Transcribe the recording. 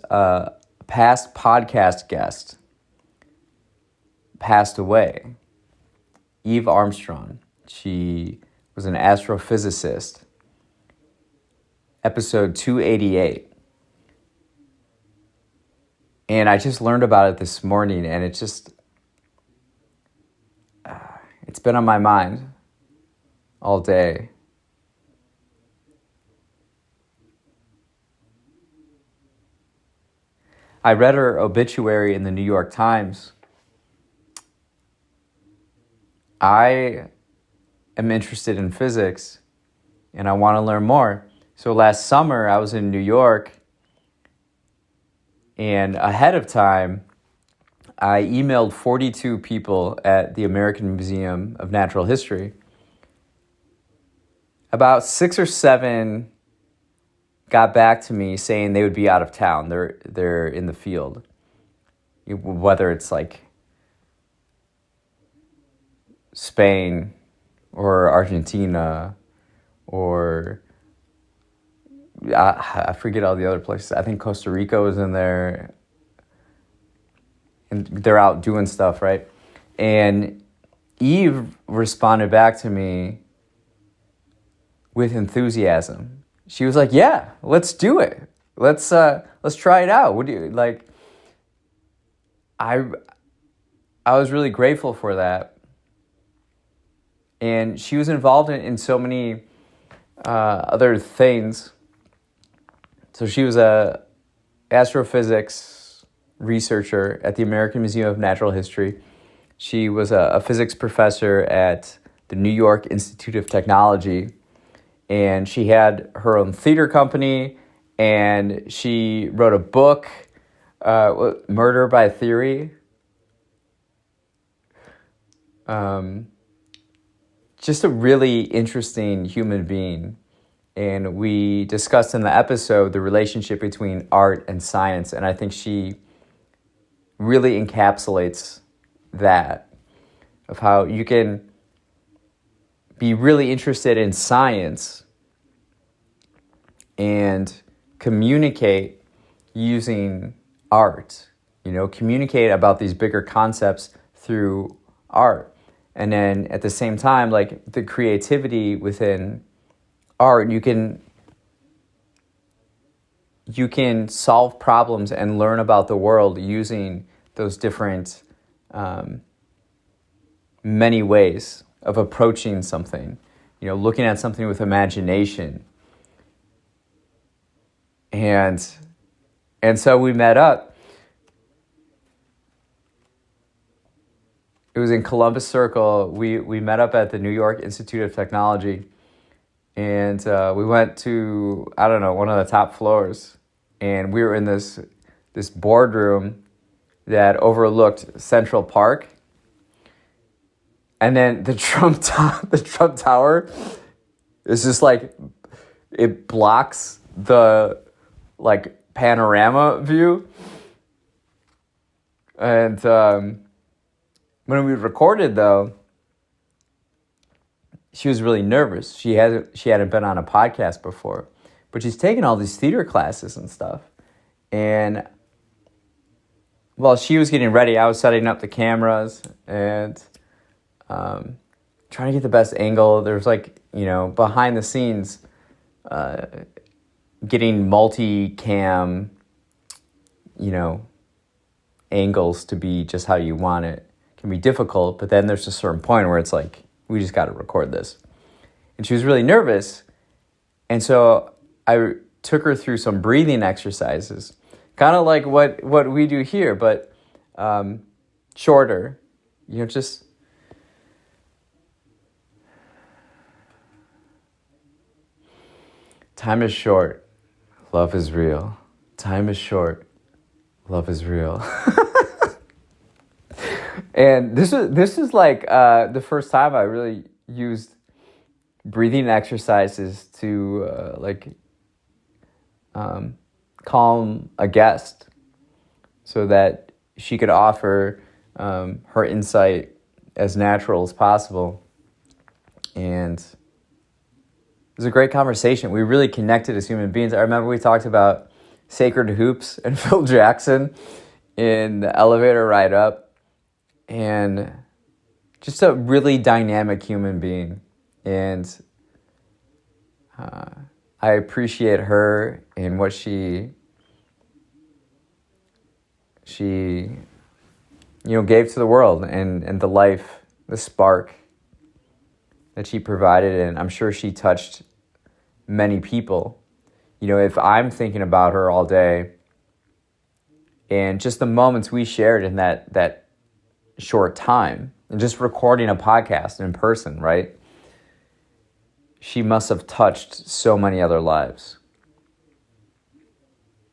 a past podcast guest passed away. Eve Armstrong. She was an astrophysicist. Episode 288. And I just learned about it this morning, and it's been on my mind all day. I read her obituary in the New York Times. I am interested in physics, and I want to learn more. So last summer, I was in New York, and ahead of time, I emailed 42 people at the American Museum of Natural History. About 6 or 7 got back to me saying they would be out of town. They're in the field. Whether it's like Spain or Argentina or I forget all the other places. I think Costa Rica was in there. And they're out doing stuff, right? And Eve responded back to me with enthusiasm. She was like, "Yeah, let's do it. Let's try it out. What do you like?" I was really grateful for that. And she was involved in so many other things. So she was a astrophysics researcher at the American Museum of Natural History. She was a physics professor at the New York Institute of Technology. And she had her own theater company, and she wrote a book, Murder by Theory. Just a really interesting human being. And we discussed in the episode the relationship between art and science, and I think she really encapsulates that, of how you can be really interested in science and communicate using art, communicate about these bigger concepts through art. And then at the same time, like the creativity within art, you can solve problems and learn about the world using those different many ways of approaching something, looking at something with imagination. And so we met up. It was in Columbus Circle. We met up at the New York Institute of Technology. And we went to, one of the top floors. And we were in this boardroom that overlooked Central Park. And then the Trump Tower is just like, it blocks the like panorama view. And when we recorded though, she was really nervous. She hadn't been on a podcast before, but she's taken all these theater classes and stuff. And while she was getting ready, I was setting up the cameras and trying to get the best angle. There was behind the scenes, getting multi-cam, angles to be just how you want it can be difficult. But then there's a certain point where it's like, we just got to record this. And she was really nervous. And so I took her through some breathing exercises, kind of like what we do here, but shorter, just time is short, love is real. Time is short, love is real. And this is like the first time I really used breathing exercises to calm a guest so that she could offer her insight as natural as possible. And it was a great conversation. We really connected as human beings. I remember we talked about Sacred Hoops and Phil Jackson in the elevator ride up, and just a really dynamic human being. And I appreciate her and what she gave to the world, and the life, the spark that she provided. And I'm sure she touched many people. If I'm thinking about her all day, and just the moments we shared in that short time, and just recording a podcast in person, right? She must have touched so many other lives.